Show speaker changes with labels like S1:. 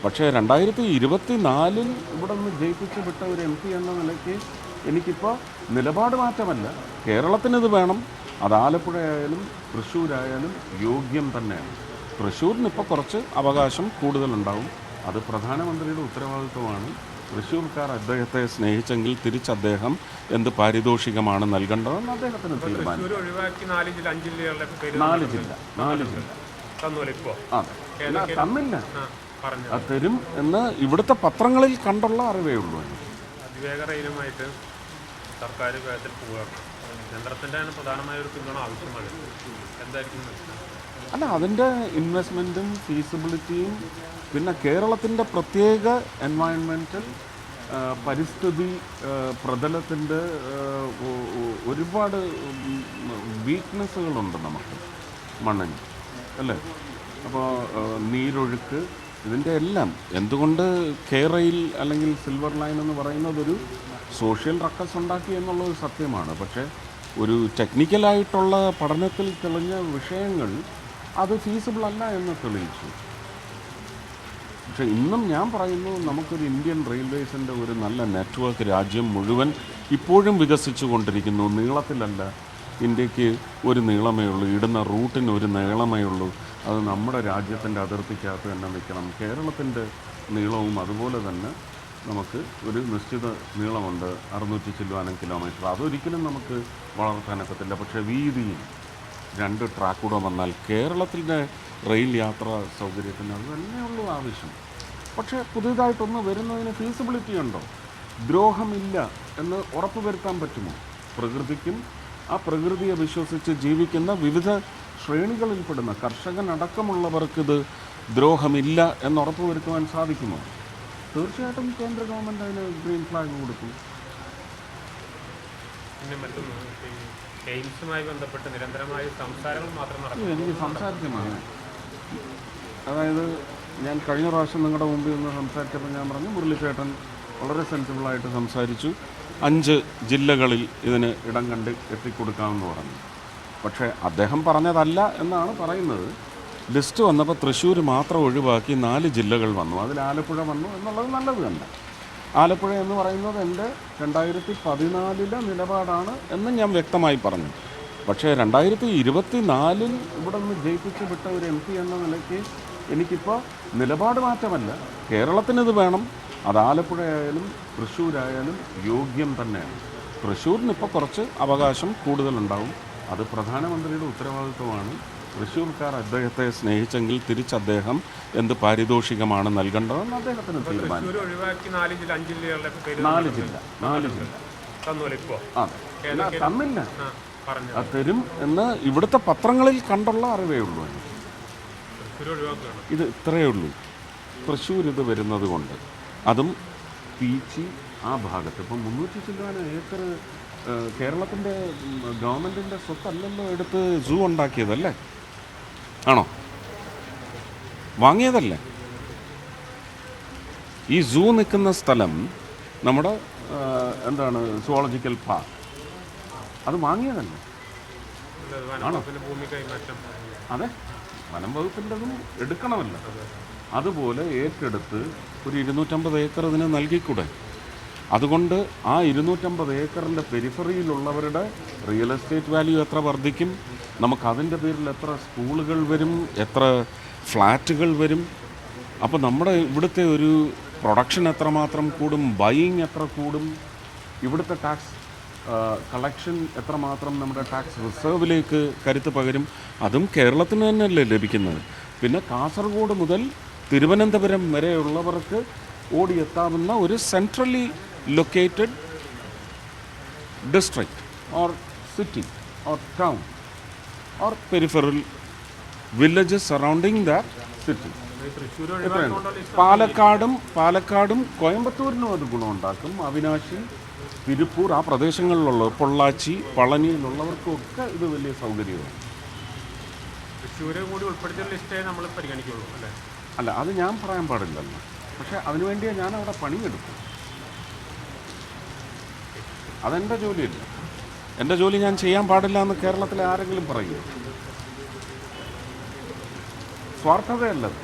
S1: പക്ഷേ 2024 ഇവിടെ നിന്ന് ജയിപ്പിച്ച് വിട്ട ഒരു MP എന്ന നിലയ്ക്ക് എനിക്കിപ്പോൾ നിലപാട് മാറ്റമല്ല, കേരളത്തിനിത് വേണം. അത് ആലപ്പുഴയായാലും തൃശ്ശൂരായാലും യോഗ്യം തന്നെയാണ്. തൃശ്ശൂരിനിപ്പോൾ കുറച്ച് അവകാശം കൂടുതലുണ്ടാവും. അത് പ്രധാനമന്ത്രിയുടെ ഉത്തരവാദിത്വമാണ്. തൃശ്ശൂർക്കാർ അദ്ദേഹത്തെ സ്നേഹിച്ചെങ്കിൽ തിരിച്ച് അദ്ദേഹം എന്ത് പാരിതോഷികമാണ് നൽകേണ്ടതെന്ന് അദ്ദേഹത്തിന് തീരുമാനിക്കും. 4 ജില്ല അതെ തന്നില്ല, അത് തരും എന്ന് ഇവിടുത്തെ പത്രങ്ങളിൽ കണ്ടുള്ള അറിവേ ഉള്ളൂ.
S2: അതിവേഗ റെയിലുമായിട്ട് സർക്കാർ വേഗത്തിൽ പോവുകയാണ്. കേന്ദ്രത്തിൻ്റെ പ്രധാനമായ ഒരു പിന്തുണ ആവശ്യമാണ്. എന്തായിരിക്കും?
S1: അല്ല, അതിൻ്റെ ഇൻവെസ്റ്റ്മെൻറ്റും ഫീസിബിലിറ്റിയും പിന്നെ കേരളത്തിൻ്റെ പ്രത്യേക എൻവയൺമെൻറ്റൽ പരിസ്ഥിതി പ്രതലത്തിൻ്റെ ഒരുപാട് വീക്ക്നെസ്സുകളുണ്ട് നമുക്ക് മണ്ണിന്, അല്ലേ? അപ്പോൾ നീരൊഴുക്ക്, ഇതിൻ്റെ എല്ലാം എന്തുകൊണ്ട് റെയിൽ അല്ലെങ്കിൽ സിൽവർ ലൈൻ എന്ന് പറയുന്നത് ഒരു സോഷ്യൽ റക്കസ് ഉണ്ടാക്കി എന്നുള്ളത് സത്യമാണ്. പക്ഷേ ഒരു ടെക്നിക്കലായിട്ടുള്ള പഠനത്തിൽ തെളിഞ്ഞ വിഷയങ്ങൾ അത് ഫീസിബിൾ അല്ല എന്ന് തെളിയിച്ചു. പക്ഷേ ഇന്നും ഞാൻ പറയുന്നു, നമുക്കൊരു ഇന്ത്യൻ റെയിൽവേസിൻ്റെ ഒരു നല്ല നെറ്റ്വർക്ക് രാജ്യം മുഴുവൻ ഇപ്പോഴും വികസിച്ചു കൊണ്ടിരിക്കുന്നു. നീളത്തിലല്ല, ഇന്ത്യക്ക് ഒരു നീളമേ ഉള്ളൂ, ഇടുന്ന റൂട്ടിന് ഒരു നീളമേ ഉള്ളൂ. അത് നമ്മുടെ രാജ്യത്തിൻ്റെ അതിർത്തിക്കകത്ത് തന്നെ നിൽക്കണം. കേരളത്തിൻ്റെ നീളവും അതുപോലെ തന്നെ നമുക്ക് ഒരു നിശ്ചിത നീളമുണ്ട്, 600 ചില്ലുവാനും കിലോമീറ്റർ. അതൊരിക്കലും നമുക്ക് വളർത്താനൊക്കത്തില്ല. പക്ഷേ വീതിയിൽ 2 ട്രാക്കൂടെ വന്നാൽ കേരളത്തിൻ്റെ റെയിൽ യാത്രാ സൗകര്യത്തിന് അത് തന്നെയുള്ളൂ ആവശ്യം. പക്ഷേ പുതിയതായിട്ടൊന്ന് വരുന്നതിന് ഫീസിബിലിറ്റി ഉണ്ടോ? ദ്രോഹമില്ല എന്ന് ഉറപ്പ് വരുത്താൻ പറ്റുമോ? പ്രകൃതിക്കും ആ പ്രകൃതിയെ വിശ്വസിച്ച് ജീവിക്കുന്ന വിവിധ ശ്രേണികളിൽപ്പെടുന്ന കർഷകനടക്കമുള്ളവർക്കിത് ദ്രോഹമില്ല എന്നുറപ്പ് വരുത്തുവാൻ സാധിക്കുമോ? തീർച്ചയായിട്ടും കേന്ദ്ര ഗവൺമെൻറ് അതിന് ഗ്രീൻ ഫ്ലാഗ് കൊടുക്കും.
S2: പിന്നെ മറ്റൊന്ന്, എയിംസുമായി ബന്ധപ്പെട്ട് നിരന്തരമായ സംസാരങ്ങൾ മാത്രം നടക്കും.
S1: എനിക്ക് സംസാരിക്കണം. അതായത് ഞാൻ കഴിഞ്ഞ പ്രാവശ്യം നിങ്ങളുടെ മുമ്പിൽ നിന്ന് സംസാരിച്ചപ്പോൾ ഞാൻ പറഞ്ഞു, മുരളിച്ചേട്ടൻ വളരെ സെൻസിബിളായിട്ട് സംസാരിച്ചു. 5 ജില്ലകളിൽ ഇതിന് ഇടം കണ്ട് എത്തിക്കൊടുക്കാമെന്ന് പറഞ്ഞു. പക്ഷേ അദ്ദേഹം പറഞ്ഞതല്ല എന്നാണ് പറയുന്നത്. ലിസ്റ്റ് വന്നപ്പോൾ തൃശ്ശൂർ മാത്രം ഒഴിവാക്കി 4 ജില്ലകൾ വന്നു. അതിൽ ആലപ്പുഴ വന്നു എന്നുള്ളത് നല്ലത് തന്നെ. ആലപ്പുഴ എന്ന് പറയുന്നത് എൻ്റെ 2014 നിലപാടാണ് എന്ന് ഞാൻ വ്യക്തമായി പറഞ്ഞു. പക്ഷേ 2024 ഇവിടെ നിന്ന് ജയിപ്പിച്ച് വിട്ട ഒരു MP എന്ന നിലയ്ക്ക് എനിക്കിപ്പോൾ നിലപാട് മാറ്റമല്ല, കേരളത്തിനിത് വേണം. അത് ആലപ്പുഴയായാലും തൃശ്ശൂരായാലും യോഗ്യം തന്നെയാണ്. തൃശ്ശൂരിനിപ്പോൾ കുറച്ച് അവകാശം കൂടുതലുണ്ടാവും. അത് പ്രധാനമന്ത്രിയുടെ ഉത്തരവാദിത്വമാണ്. തൃശ്ശൂർക്കാർ അദ്ദേഹത്തെ സ്നേഹിച്ചെങ്കിൽ തിരിച്ച് അദ്ദേഹം എന്ത് പാരിതോഷികമാണ് നൽകേണ്ടതെന്ന് അദ്ദേഹത്തിന് തീരുമാനിക്കും. 4 ജില്ല അതെ തന്നില്ല, അത് തരും എന്ന് ഇവിടുത്തെ പത്രങ്ങളിൽ കണ്ടുള്ള അറിവേ ഉള്ളൂ. ഇത് ഇത്രയേ ഉള്ളൂ. തൃശ്ശൂർ ഇത് വരുന്നത് കൊണ്ട്, അതും പീച്ചി ആ ഭാഗത്ത് ഇപ്പം 300 ചില്ലുവാനും ഏക്കർ കേരളത്തിൻ്റെ ഗവൺമെൻറ്റിൻ്റെ സ്വത്തല്ലല്ലോ എടുത്ത് സൂ ഉണ്ടാക്കിയതല്ലേ? ആണോ? വാങ്ങിയതല്ലേ? ഈ സൂ നിൽക്കുന്ന സ്ഥലം നമ്മുടെ എന്താണ് സുവോളജിക്കൽ പാർക്ക്, അത് വാങ്ങിയതല്ലേ? ആണോ? അതെ, വനം വകുപ്പിൻ്റെതും എടുക്കണമല്ലോ. അതുപോലെ ഏറ്റെടുത്ത് ഒരു 250 ഏക്കർ ഇതിന് നൽകിക്കൂടെ? അതുകൊണ്ട് ആ 250 ഏക്കറിൻ്റെ പെരിഫറിയിലുള്ളവരുടെ റിയൽ എസ്റ്റേറ്റ് വാല്യൂ എത്ര വർദ്ധിക്കും? നമുക്കതിൻ്റെ പേരിൽ എത്ര സ്കൂളുകൾ വരും, എത്ര ഫ്ലാറ്റുകൾ വരും? അപ്പോൾ നമ്മുടെ ഇവിടുത്തെ ഒരു പ്രൊഡക്ഷൻ എത്രമാത്രം കൂടും, ബൈയിങ് എത്ര കൂടും, ഇവിടുത്തെ ടാക്സ് കളക്ഷൻ എത്രമാത്രം നമ്മുടെ ടാക്സ് റിസർവിലേക്ക് കരുത്ത് പകരും. അതും കേരളത്തിന് തന്നെയല്ലേ ലഭിക്കുന്നത്. പിന്നെ കാസർഗോഡ് മുതൽ തിരുവനന്തപുരം വരെയുള്ളവർക്ക് ഓടിയെത്താവുന്ന ഒരു centrally located district or city or town or peripheral villages surrounding that city. പാലക്കാടും കോയമ്പത്തൂരിനും അത് ഗുണമുണ്ടാക്കും. അവിനാശി, തിരുപ്പൂർ ആ പ്രദേശങ്ങളിലുള്ള പൊള്ളാച്ചി, പളനിയിലുള്ളവർക്കൊക്കെ ഇത് വലിയ സൗകര്യമാണ്. അല്ല, അത് ഞാൻ പറയാൻ പാടില്ലല്ലോ. പക്ഷേ അതിനുവേണ്ടിയേ ഞാൻ അവിടെ പണിയെടുക്കും. അതെൻ്റെ ജോലിയല്ല. എൻ്റെ ജോലി ഞാൻ ചെയ്യാൻ പാടില്ല എന്ന് കേരളത്തിലെ ആരെങ്കിലും പറയും? സ്വാർത്ഥതയല്ലത്.